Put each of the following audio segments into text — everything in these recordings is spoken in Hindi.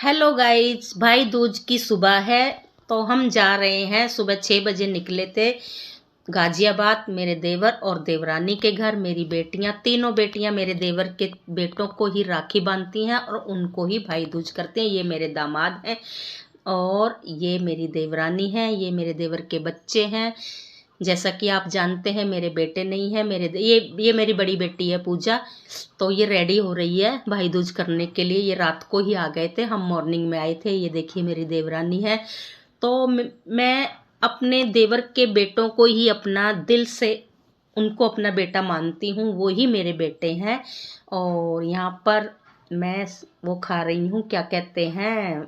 हेलो गाइस, भाई दूज की सुबह है। तो हम जा रहे हैं, सुबह 6 बजे निकले थे गाजियाबाद। मेरे देवर और देवरानी के घर मेरी बेटियां, तीनों बेटियां मेरे देवर के बेटों को ही राखी बांधती हैं और उनको ही भाई दूज करते हैं। ये मेरे दामाद हैं और ये मेरी देवरानी है, ये मेरे देवर के बच्चे हैं। जैसा कि आप जानते हैं मेरे बेटे नहीं है, ये मेरी बड़ी बेटी है पूजा। तो ये रेडी हो रही है भाई दूज करने के लिए। ये रात को ही आ गए थे, हम मॉर्निंग में आए थे। ये देखिए मेरी देवरानी है। तो मैं अपने देवर के बेटों को ही अपना दिल से उनको अपना बेटा मानती हूँ, वो ही मेरे बेटे हैं। और यहाँ पर मैं वो खा रही हूँ, क्या कहते हैं,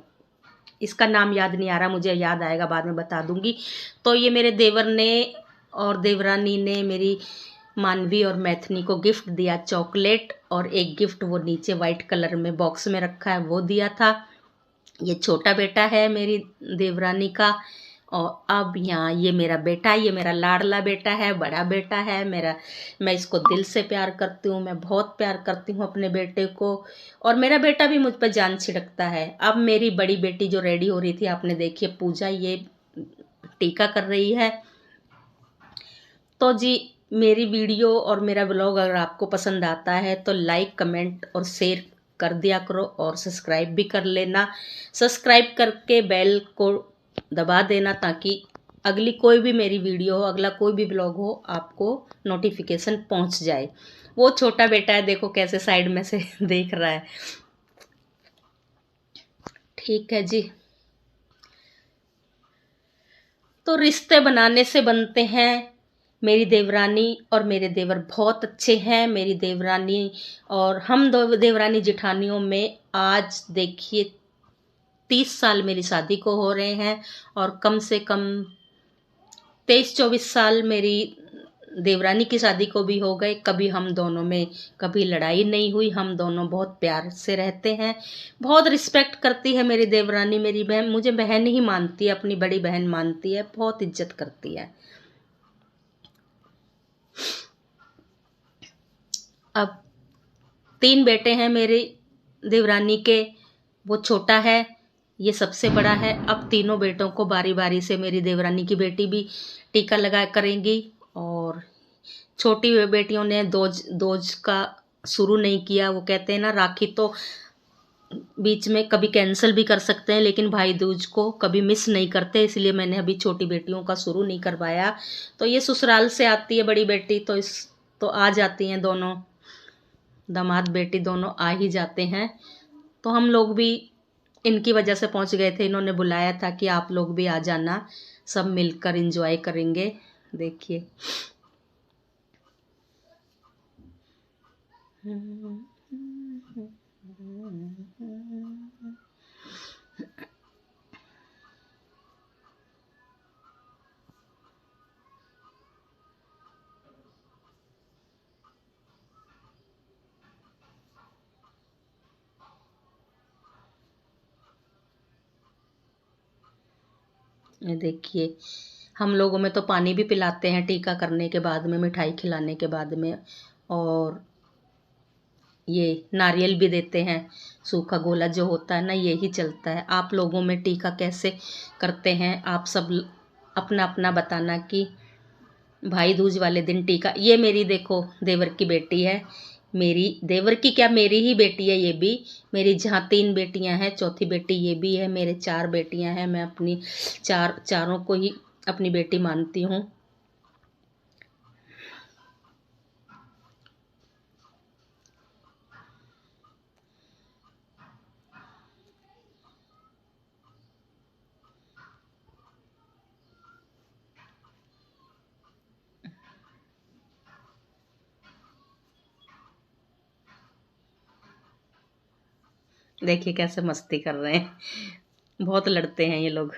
इसका नाम याद नहीं आ रहा, मुझे याद आएगा बाद में बता दूंगी। तो ये मेरे देवर ने और देवरानी ने मेरी मानवी और मैथनी को गिफ्ट दिया, चॉकलेट, और एक गिफ्ट वो नीचे वाइट कलर में बॉक्स में रखा है वो दिया था। ये छोटा बेटा है मेरी देवरानी का। और अब यहाँ ये मेरा बेटा, ये मेरा लाडला बेटा है, बड़ा बेटा है मेरा। मैं इसको दिल से प्यार करती हूँ, मैं बहुत प्यार करती हूँ अपने बेटे को। और मेरा बेटा भी मुझ पर जान छिड़कता है। अब मेरी बड़ी बेटी जो रेडी हो रही थी, आपने देखी पूजा, ये टीका कर रही है। तो जी, मेरी वीडियो और मेरा ब्लॉग अगर आपको पसंद आता है तो लाइक कमेंट और शेयर कर दिया करो और सब्सक्राइब भी कर लेना। सब्सक्राइब करके बेल को दबा देना ताकि अगली कोई भी मेरी वीडियो हो, अगला कोई भी ब्लॉग हो, आपको नोटिफिकेशन पहुंच जाए। वो छोटा बेटा है, देखो कैसे साइड में से देख रहा है। ठीक है जी। तो रिश्ते बनाने से बनते हैं। मेरी देवरानी और मेरे देवर बहुत अच्छे हैं। मेरी देवरानी और हम दो देवरानी जेठानियों में आज देखिए 30 साल मेरी शादी को हो रहे हैं और कम से कम 23-24 साल मेरी देवरानी की शादी को भी हो गए। कभी हम दोनों में कभी लड़ाई नहीं हुई, हम दोनों बहुत प्यार से रहते हैं। बहुत रिस्पेक्ट करती है मेरी देवरानी, मेरी बहन, मुझे बहन ही मानती है, अपनी बड़ी बहन मानती है, बहुत इज्जत करती है। अब 3 बेटे हैं मेरी देवरानी के, वो छोटा है, ये सबसे बड़ा है। अब तीनों बेटों को बारी बारी से मेरी देवरानी की बेटी भी टीका लगा करेंगी। और छोटी बेटियों ने दोज दोज का शुरू नहीं किया। वो कहते हैं ना, राखी तो बीच में कभी कैंसिल भी कर सकते हैं लेकिन भाई दूज को कभी मिस नहीं करते, इसलिए मैंने अभी छोटी बेटियों का शुरू नहीं करवाया। तो ये ससुराल से आती है बड़ी बेटी, तो आ जाती हैं दोनों, दामाद बेटी दोनों आ ही जाते हैं। तो हम लोग भी इनकी वजह से पहुंच गए थे, इन्होंने बुलाया था कि आप लोग भी आ जाना, सब मिलकर एंजॉय करेंगे। देखिए ये देखिए, हम लोगों में तो पानी भी पिलाते हैं टीका करने के बाद में, मिठाई खिलाने के बाद में। और ये नारियल भी देते हैं, सूखा गोला जो होता है ना, यही चलता है। आप लोगों में टीका कैसे करते हैं, आप सब अपना अपना बताना कि भाई दूज वाले दिन टीका। ये मेरी देखो देवर की बेटी है, मेरी देवर की क्या, मेरी ही बेटी है ये भी। मेरी जहाँ 3 बेटियां हैं, चौथी बेटी ये भी है। मेरे 4 बेटियां हैं, मैं अपनी चारों को ही अपनी बेटी मानती हूँ। देखिए कैसे मस्ती कर रहे हैं, बहुत लड़ते हैं ये लोग।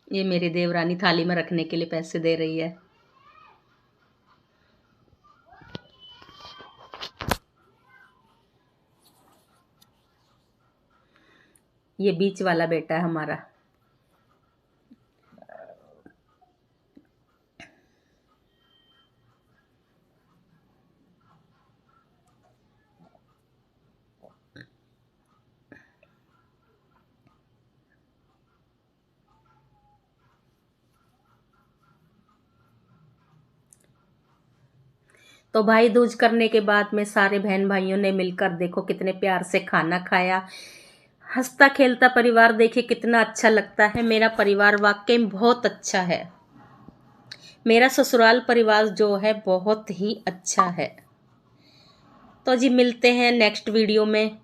ये मेरी देवरानी थाली में रखने के लिए पैसे दे रही है। ये बीच वाला बेटा है हमारा। तो भाई दूज करने के बाद में सारे बहन भाइयों ने मिलकर देखो कितने प्यार से खाना खाया। हंसता खेलता परिवार देखिए कितना अच्छा लगता है। मेरा परिवार वाकई में बहुत अच्छा है। मेरा ससुराल परिवार जो है बहुत ही अच्छा है। तो जी मिलते हैं नेक्स्ट वीडियो में।